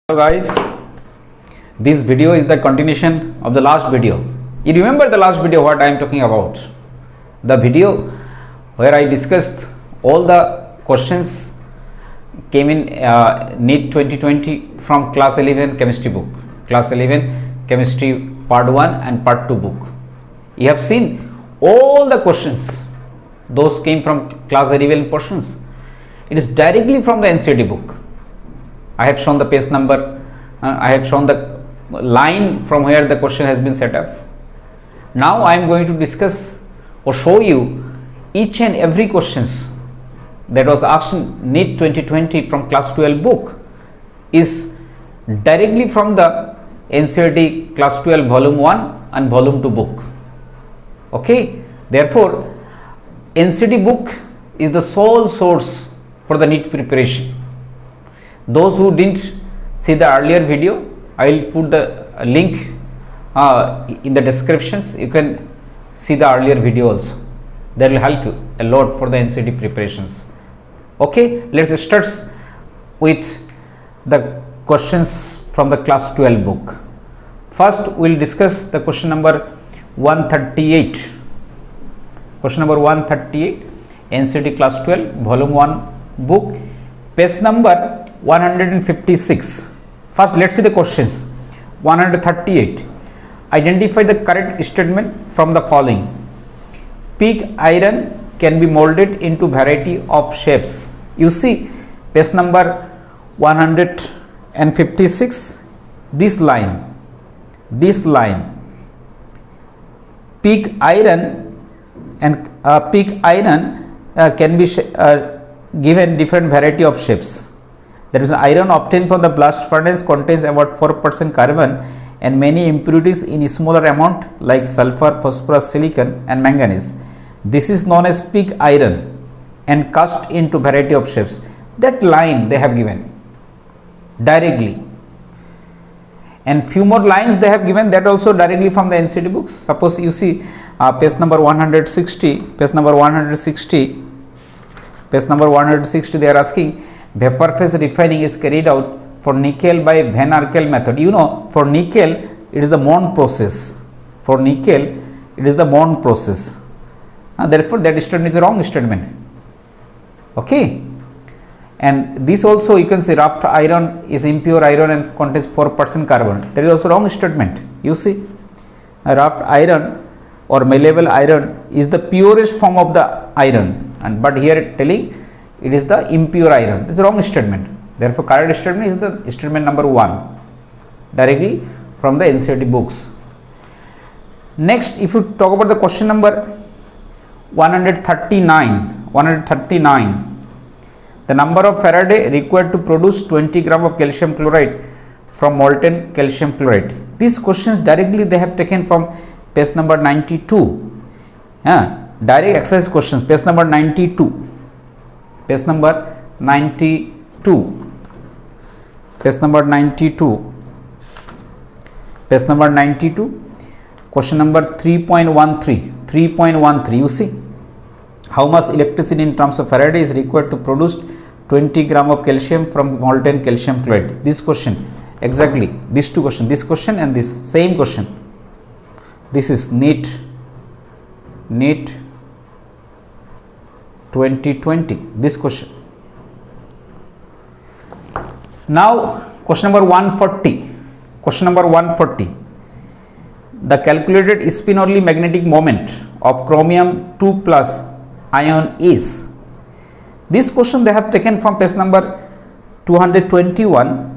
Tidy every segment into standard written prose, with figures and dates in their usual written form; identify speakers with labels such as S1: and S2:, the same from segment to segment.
S1: Hello guys, this video is the continuation of the last video. You remember the last video what I am talking about? The video where I discussed all the questions came in NEET 2020 from class 11 chemistry book, class 11 chemistry part 1 and part 2 book. You have seen all the questions, those came from class 11 portions. It is directly from the NCERT book. I have shown the page number, I have shown the line from where the question has been set up. Now I am going to discuss or show you each and every questions that was asked in NEET 2020 from class 12 book is directly from the NCERT class 12 volume 1 and volume 2 book. Okay, therefore NCERT book is the sole source for the NEET preparation. Those who didn't see the earlier video, I will put the link in the descriptions. You can see the earlier video also. That will help you a lot for the NCERT preparations. Okay, let's start with the questions from the class 12 book. First, we will discuss the question number 138. Question number 138, NCERT class 12, volume 1 book, page number 156. First, let's see the questions. 138. Identify the correct statement from the following. Pig iron can be molded into variety of shapes. You see, page number 156. This line. Pig iron and can be given different variety of shapes. That is, iron obtained from the blast furnace contains about 4% carbon and many impurities in smaller amount like sulfur, phosphorus, silicon and manganese. This is known as pig iron and cast into variety of shapes. That line they have given directly, and few more lines they have given that also directly from the NCERT books. Suppose you see page number 160, they are asking vapor phase refining is carried out for nickel by Van Arkel method. You know, for nickel it is the Mond process. Therefore, that statement is a wrong statement. Okay, and this also you can say rough iron is impure iron and contains 4% carbon. That is also wrong statement. You see, a rough iron or malleable iron is the purest form of the iron, and but here telling it is the impure iron. It's a wrong statement. Therefore, correct statement is the statement number 1 directly from the NCERT books. Next, if you talk about the question number 139, the number of Faraday required to produce 20 gram of calcium chloride from molten calcium chloride. These questions directly they have taken from page number 92. Direct exercise questions, page number 92. Question number 3.13. You see, how much electricity in terms of Faraday is required to produce 20 gram of calcium from molten calcium chloride. This question, exactly these two questions, this question and this same question. This is NEET 2020, this question. Now question number 140. The calculated spin-only magnetic moment of chromium 2 plus ion is. This question they have taken from page number 221.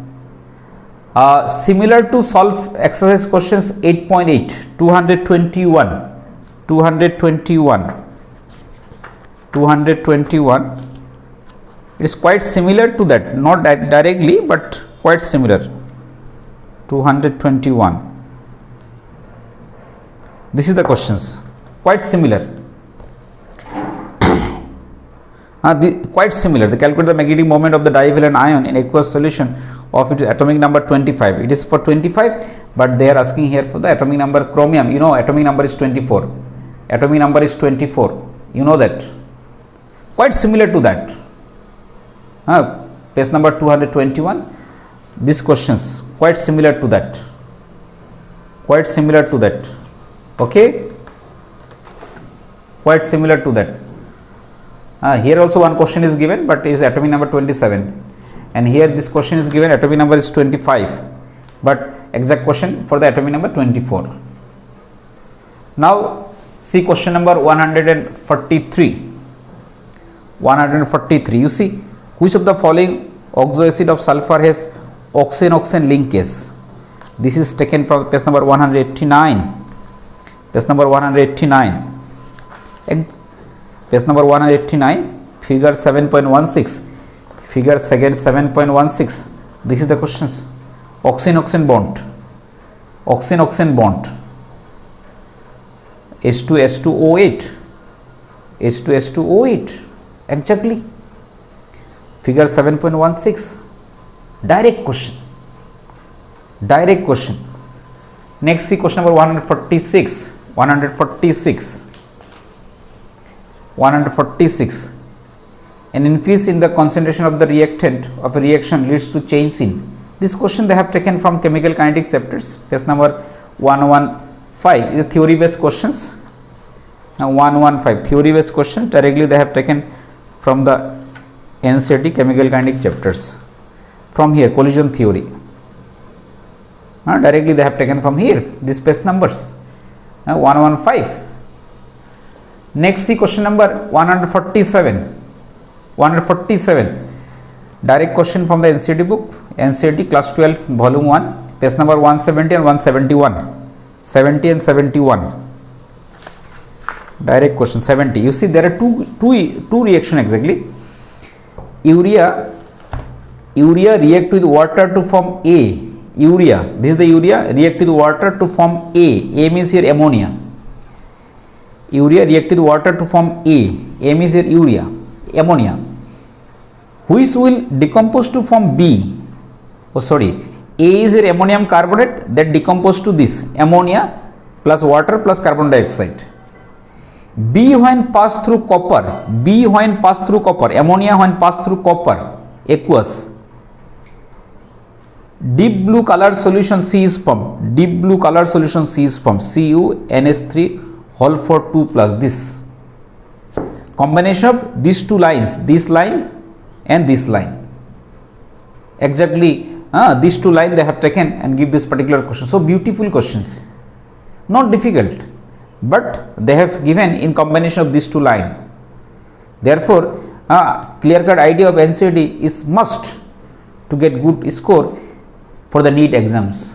S1: Similar to solve exercise questions 8.8. 221. It is quite similar to that, not directly but quite similar. 221. This is the questions, quite similar. Quite similar. They calculate the magnetic moment of the divalent ion in aqueous solution of its atomic number 25. It is for 25, but they are asking here for the atomic number chromium. You know, atomic number is 24. You know that. Quite similar to that. Page number 221. these questions quite similar to that, okay, quite similar to that. Here also one question is given, but is atomic number 27, and here this question is given, atomic number is 25, but exact question for the atomic number 24. Now see question number 143. You see, which of the following oxo acid of sulfur has oxane-oxane linkage? This is taken from page number 189. Page number 189. Page number 189, figure 7.16. Figure 7.16. This is the questions. Oxane-oxane bond. Oxane-oxane bond. H2S2O8. H2S2O8. Exactly. Figure 7.16. Direct question. Direct question. Next, see question number 146. 146. An increase in the concentration of the reactant of a reaction leads to change in. This question they have taken from chemical kinetics chapters. Page number 115 is a theory based questions. Now 115 theory based questions directly they have taken from the NCERT chemical kinetics chapters. From here, collision theory. Directly they have taken from here, these page numbers. 115. Next, see question number 147. 147. Direct question from the NCERT book, NCERT class 12 volume 1, page number 170 and 171. 70 and 71. Direct question 70. You see there are two reaction exactly. Urea react with water to form A. Urea, this is the urea, react with water to form A. A means here ammonia. Urea react with water to form A. A means here urea, ammonia, which will decompose to form B. Oh sorry, A is here ammonium carbonate that decompose to this ammonia plus water plus carbon dioxide. B when pass through copper, ammonia when pass through copper, aqueous. Deep blue color solution C is formed. CuNH3 whole for 2 plus this. Combination of these two lines, this line and this line. Exactly these two lines they have taken and give this particular question. So beautiful questions, not difficult, but they have given in combination of these two lines. Therefore, clear cut idea of NCERT is must to get good score for the NEET exams.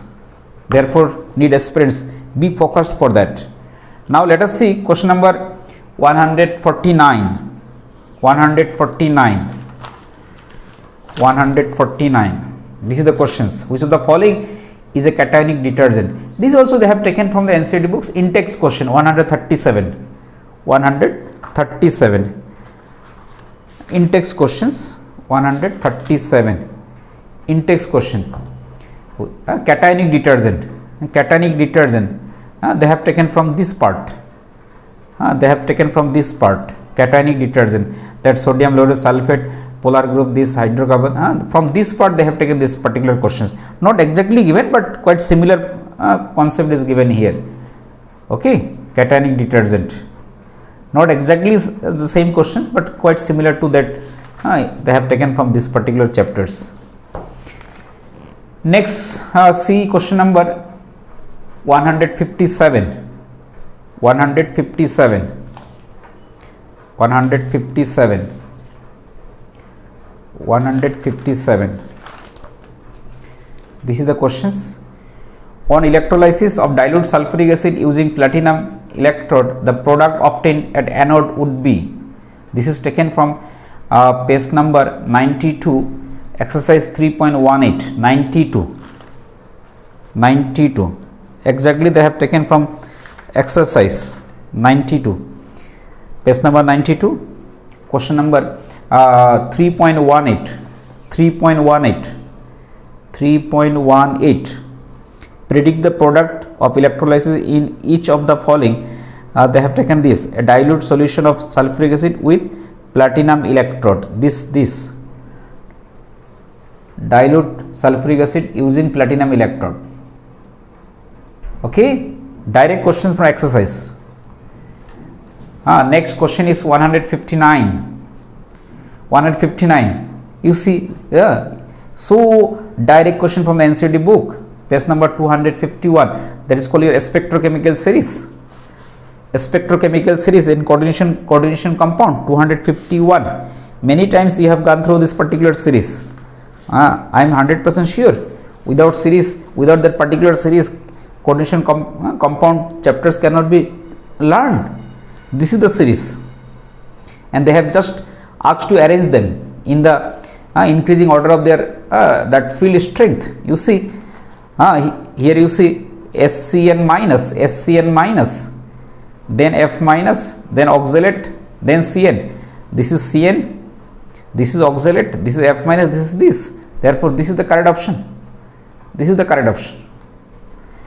S1: Therefore, NEET aspirants be focused for that. Now let us see question number 149. 149. This is the questions. Which of the following is a cationic detergent? This also they have taken from the NCERT books. In-text question 137. In-text questions 137. In-text question. Cationic detergent. They have taken from this part. Cationic detergent, that sodium lauryl sulfate, polar group, this hydrocarbon. From this part they have taken this particular questions. Not exactly given, but quite similar concept is given here. Okay, cationic detergent. Not exactly the same questions, but quite similar to that. They have taken from this particular chapters. Next, see question number 157. 157. This is the questions. On electrolysis of dilute sulfuric acid using platinum electrode, the product obtained at anode would be. This is taken from page number 92, exercise 3.18. 92. Exactly they have taken from exercise 92, page number 92, question number 3.18. Predict the product of electrolysis in each of the following. They have taken this: a dilute solution of sulfuric acid with platinum electrode. This dilute sulfuric acid using platinum electrode. Okay, direct questions from exercise. Next question is 159. 159. You see, so direct question from the NCERT book, page number 251. That is called your spectrochemical series. Spectrochemical series in coordination compound 251. Many times you have gone through this particular series. I am 100% sure. Without that particular series, coordination compound chapters cannot be learned. This is the series, and they have just asked to arrange them in the increasing order of their that field strength. You see, here you see SCN minus, then F minus, then oxalate, then CN. This is CN, this is oxalate, this is F minus, this is this. Therefore, this is the correct option. This is the correct option.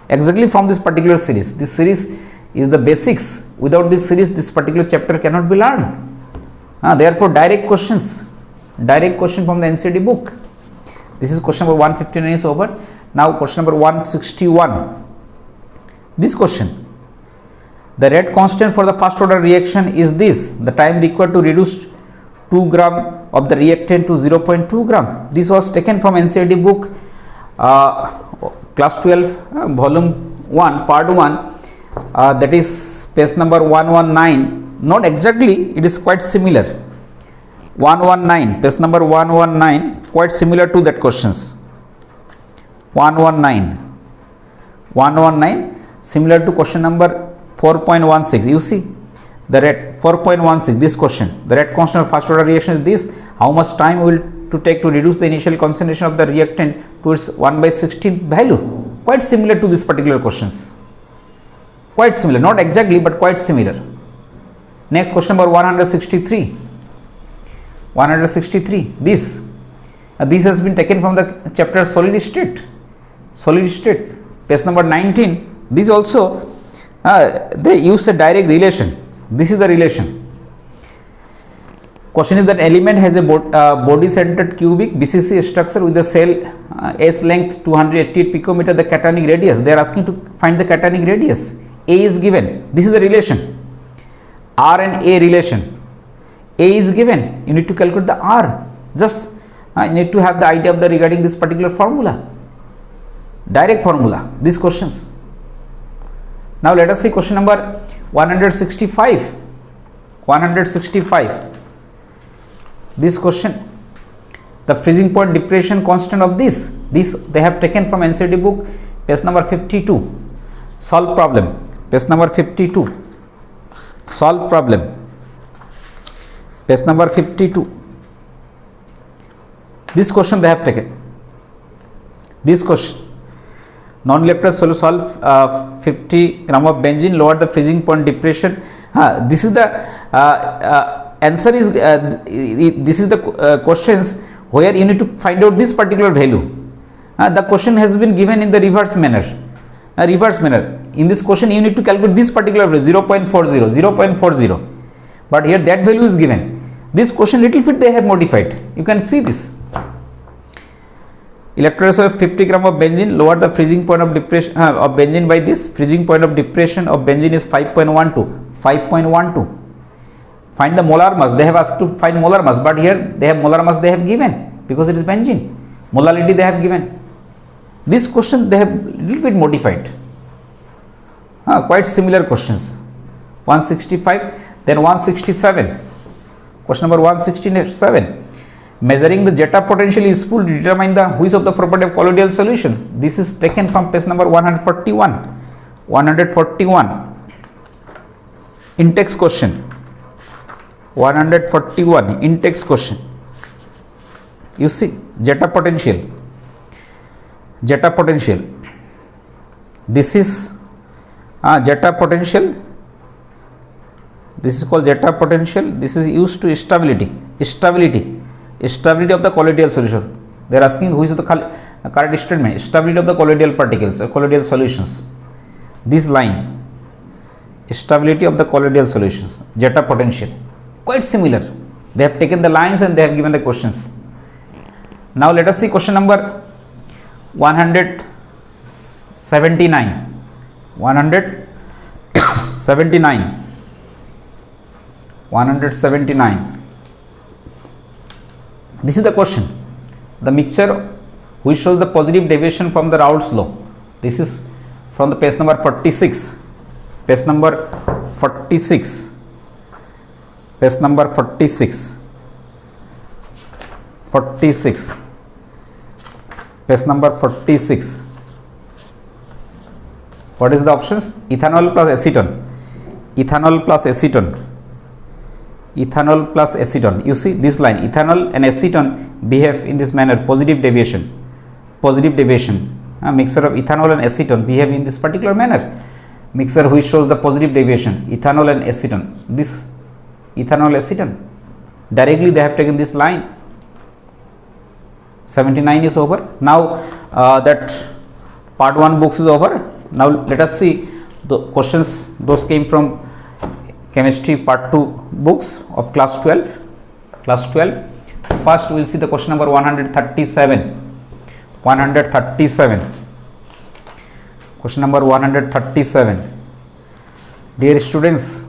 S1: Exactly from this particular series. This series is the basics. Without this series, this particular chapter cannot be learned. Therefore, direct question from the NCERT book. This is question number 159 is over. Now, question number 161. This question. The rate constant for the first order reaction is this. The time required to reduce 2 gram of the reactant to 0.2 gram. This was taken from NCERT book, class 12, volume 1, part 1. That is page number 119. Not exactly, it is quite similar. 119, page number 119, quite similar to that questions. 119, similar to question number 4.16. You see the rate 4.16, this question. The rate constant of first order reaction is this. How much time will to take to reduce the initial concentration of the reactant to its 1/16th value? Quite similar to this particular questions. Quite similar, not exactly, but quite similar. Next, question number 163. 163. This has been taken from the chapter solid state. Page number 19. This also they use a direct relation. This is the relation. Question is that element has a body centered cubic BCC structure with the cell S length 288 picometer, the cationic radius. They are asking to find the cationic radius. A is given. This is the relation. R and A relation. A is given. You need to calculate the R. Just you need to have the idea of regarding this particular formula. Direct formula. These questions. Now let us see question number 165. 165. This question. The freezing point depression constant of this they have taken from NCERT book, page number 52. Solve problem. Page number 52. Solve problem. Page number 52. This question they have taken. This question. Non-electrolyte solution solve 50 gram of benzene, lower the freezing point depression. This is the answer is this is the questions where you need to find out this particular value. The question has been given in the reverse manner. In this question you need to calculate this particular value 0.40. But here that value is given. This question little bit they have modified. You can see this. Electrolysis of 50 gram of benzene, lower the freezing point of depression of benzene by this. Freezing point of depression of benzene is 5.12. 5.12. Find the molar mass. They have asked to find molar mass, but here they have molar mass they have given because it is benzene. Molality they have given. This question they have little bit modified. Quite similar questions. 165, then 167. Question number 167. Measuring the Zeta potential is useful to determine the which of the property of colloidal solution. This is taken from page number 141. 141. In-text question. 141. In-text question. You see Zeta potential. Zeta potential. This is Zeta potential. This is called Zeta potential. This is used to stability of the colloidal solution. They are asking who is the correct statement. Stability of the colloidal particles or colloidal solutions. This line, stability of the colloidal solutions, Zeta potential. Quite similar. They have taken the lines and they have given the questions. Now let us see question number 179. 179. This is the question. The mixture which shows the positive deviation from the Raoult's law. This is from the page number 46. Page number 46. Page number 46. 46. Page number 46. What is the options? Ethanol plus acetone. Ethanol plus acetone. Ethanol plus acetone. You see this line, ethanol and acetone behave in this manner, positive deviation. Positive deviation. A mixture of ethanol and acetone behave in this particular manner. Mixture which shows the positive deviation, ethanol and acetone. This ethanol acetone. Directly they have taken this line. 79 is over. Now that part 1 books is over. Now let us see the questions. Those came from chemistry part 2 books of class 12. Class 12. First we will see the question number 137. 137. Question number 137. Dear students,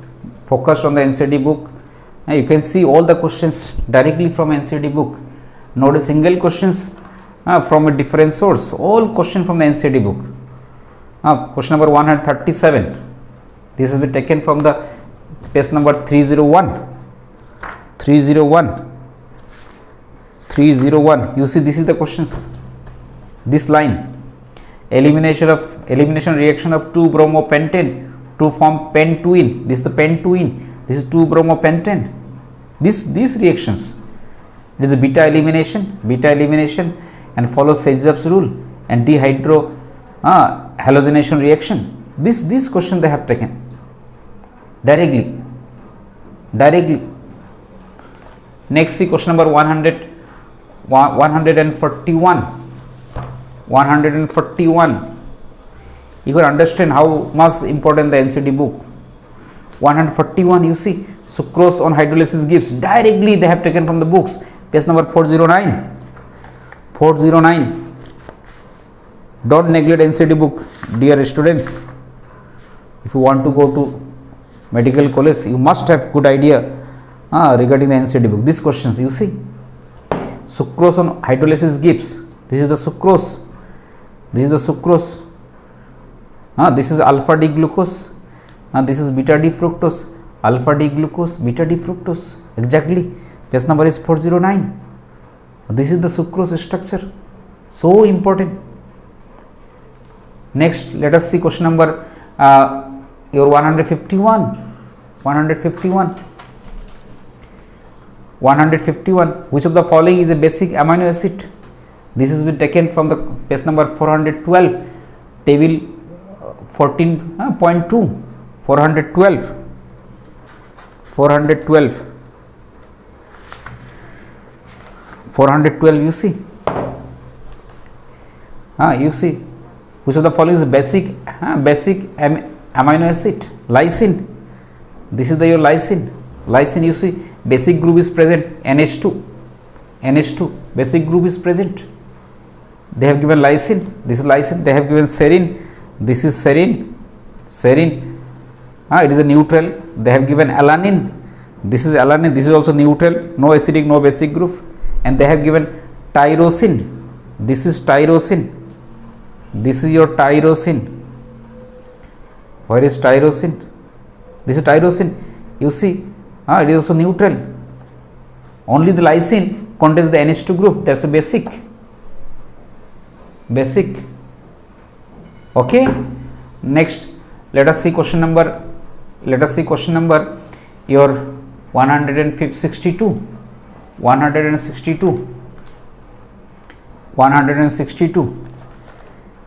S1: focus on the NCERT book. Now you can see all the questions directly from NCERT book. Not a single questions from a different source. All question from the NCERT book. Question number 137. This has been taken from the page number 301. 301. 301. You see, this is the questions. This line, elimination reaction of 2-bromopentane to form pentuene. This is the pentuene. This is 2-bromopentane. These reactions. It is a beta elimination, and follows Seitzup's rule and dehydro halogenation reaction. This question they have taken directly. Next, see question number 141. 141. You can understand how much important the NCERT book. 141. You see, sucrose on hydrolysis gives. Directly they have taken from the books. Page number 409. 409. Don't neglect NCERT book, dear students. If you want to go to medical college, you must have good idea regarding the NCERT book. These questions, you see, sucrose on hydrolysis gives. This is the sucrose. This is the sucrose. This is alpha D glucose. This is beta D fructose. Alpha D glucose, beta D fructose. Exactly. Page number is 409. This is the sucrose structure. So important. Next, let us see question number your 151. 151. 151. Which of the following is a basic amino acid? This has been taken from the page number 412, table 14.2. 412. 412. 412. You see. You see. Which of the following is basic amino acid? Lysine. This is your lysine. Lysine, you see, basic group is present, NH2. NH2, basic group is present. They have given lysine. This is lysine. They have given serine. This is serine. Serine. It is a neutral. They have given alanine. This is alanine. This is also neutral. No acidic, no basic group. And they have given tyrosine. This is tyrosine. This is your tyrosine. Where is tyrosine? This is tyrosine. You see, it is also neutral. Only the lysine contains the NH2 group. That's a basic. Basic. Okay. Next, let us see question number. Let us see question number your 162. 162. 162.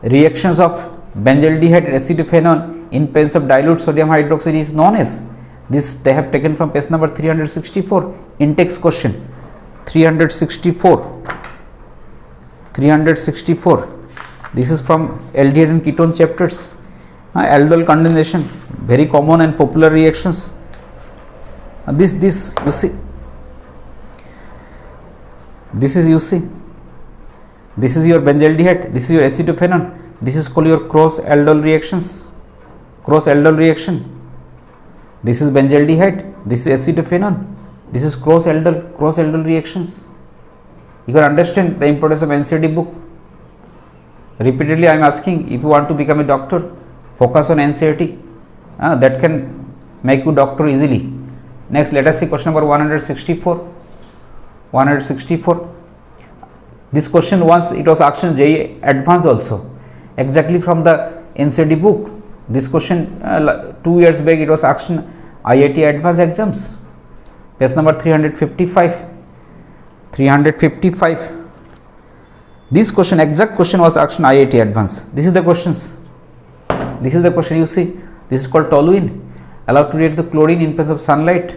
S1: Reactions of benzaldehyde and acetophenone in presence of dilute sodium hydroxide is known as. This they have taken from page number 364. In-text question. 364. 364. This is from aldehyde and ketone chapters. Aldol condensation, very common and popular reactions. This you see. This is, you see, This is your benzaldehyde, this is your acetophenone. This is called your cross aldol reactions. Cross aldol reaction. This is benzaldehyde, this is acetophenone, this is cross aldol reactions. You can understand the importance of NCERT book. Repeatedly I am asking, if you want to become a doctor, focus on NCERT. That can make you doctor easily. Next, let us see question number 164. 164. This question once it was asked in JEE Advanced also, exactly from the NCERT book. This question 2 years back it was asked in IIT Advanced exams. Page number 355. 355. This question, exact question was asked in IIT Advanced. This is the questions. This is the question you see. This is called toluene. Allowed to react the chlorine in presence of sunlight.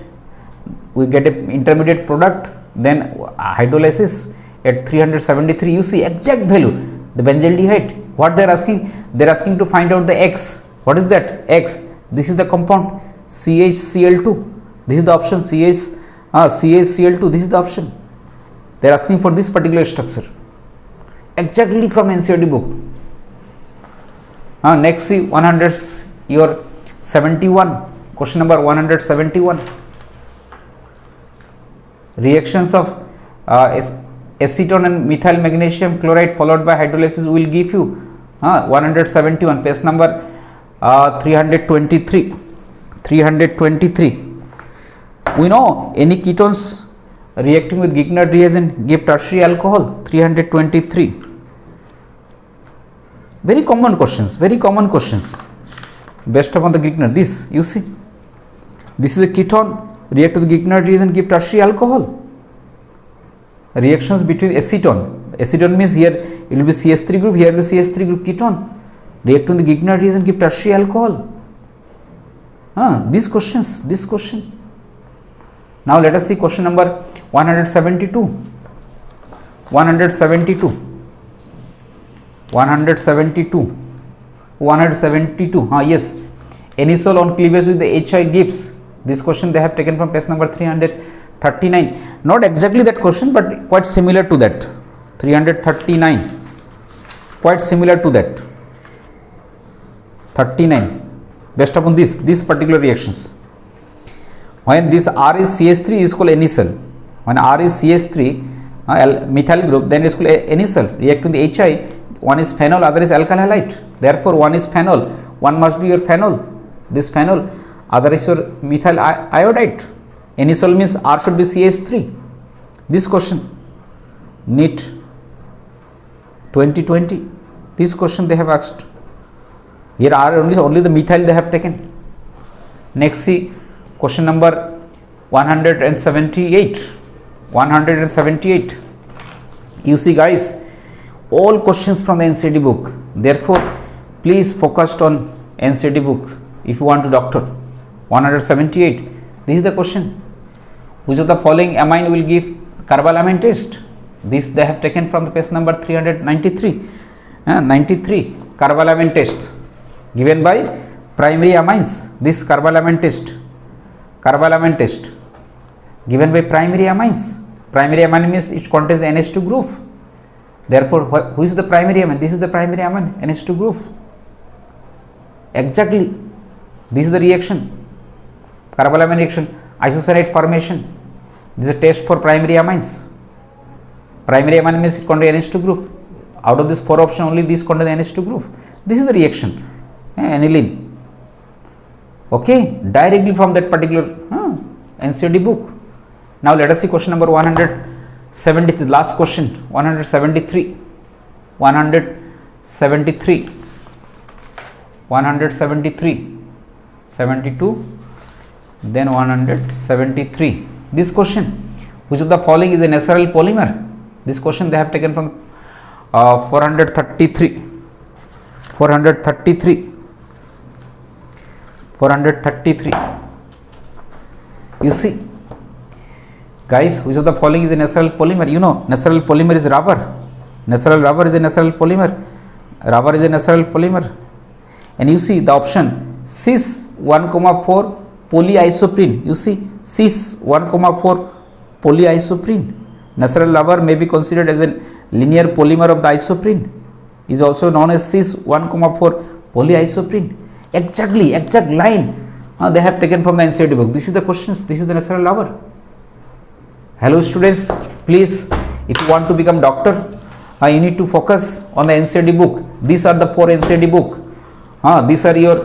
S1: We get an intermediate product. Then hydrolysis at 373. You see exact value. The benzaldehyde. What they are asking? They are asking to find out the X. What is that? X. This is the compound CHCl2. This is the option CHCl2. This is the option. They are asking for this particular structure. Exactly from NCERT book. Next see 171. Question number 171. Reactions of acetone and methyl magnesium chloride followed by hydrolysis will give you 171. Page number 323. 323. We know any ketones reacting with Grignard reagent give tertiary alcohol. 323. Very common questions. Based upon the Grignard. This you see. This is a ketone react with Grignard reagent give tertiary alcohol. Reactions between acetone means here it will be CH3 group, here will be CH3 group ketone. React with the Grignard reagent give tertiary alcohol. These questions. Now let us see question number 172. 172. Yes. Anisole on cleavage with the HI gives. This question they have taken from page number 339. Not exactly that question, but quite similar to that. 339. Quite similar to that. 39. Based upon this particular reactions. When this R is CH3 is called anisole. When R is CH3 methyl group, then it is called anisole. React with the HI. One is phenol, other is alkyl halide. Therefore, one is phenol. One must be your phenol. This phenol, other is your methyl iodide. Anisole means R should be CH3. This question, NEET 2020. This question they have asked. Here R only the methyl they have taken. Next see question number 178. 178. You see guys, all questions from the NCERT book. Therefore, please focus on NCERT book if you want to doctor. 178. This is the question. Which of the following amine will give carbalamine test? This they have taken from the page number 393. 93. Carbalamine test given by primary amines. This carbalamine test. Carbalamine test given by primary amines. Primary amine means it contains the NH2 group. Therefore, who is the primary amine? This is the primary amine, NH2 group. Exactly. This is the reaction. Carbalamine reaction, isocyanate formation. This is a test for primary amines. Primary amine means it contains NH2 group. Out of this 4 options, only this contains NH2 group. This is the reaction. Aniline. Okay, directly from that particular NCERT book. Now let us see question number 173. Last question. 173. 173. 173. 72. Then 173. This question, which of the following is a natural polymer? This question they have taken from 433. 433. 433. You see, guys, which of the following is a natural polymer? You know, natural polymer is rubber. Natural rubber is a natural polymer. Rubber is a natural polymer. And you see the option cis 1,4 polyisoprene. You see cis 1,4 polyisoprene. Natural rubber may be considered as a linear polymer of the isoprene is also known as cis 1,4 polyisoprene. Exactly, exact line they have taken from the NCERT book. This is the questions, this is the natural hour. Hello students, please, if you want to become doctor, you need to focus on the NCERT book. These are the 4 NCERT book. These are your,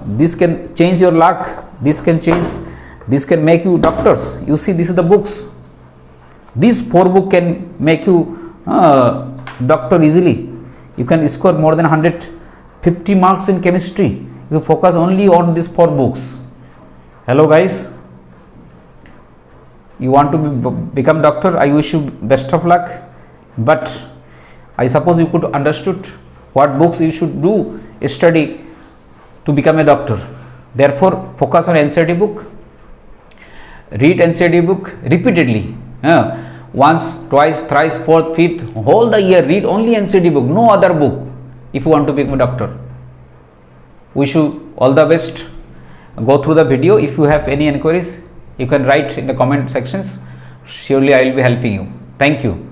S1: this can change your luck, this can change, this can make you doctors. You see, this is the books. These 4 book can make you doctor easily. You can score more than 150 marks in chemistry. You focus only on these 4 books. Hello guys, you want to become doctor, I wish you best of luck, but I suppose you could understood what books you should do study to become a doctor. Therefore focus on NCERT book, read NCERT book repeatedly, once, twice, thrice, fourth, fifth, whole the year read only NCERT book, no other book, if you want to become a doctor. Wish you all the best. Go through the video. If you have any inquiries, you can write in the comment sections. Surely I will be helping you. Thank you.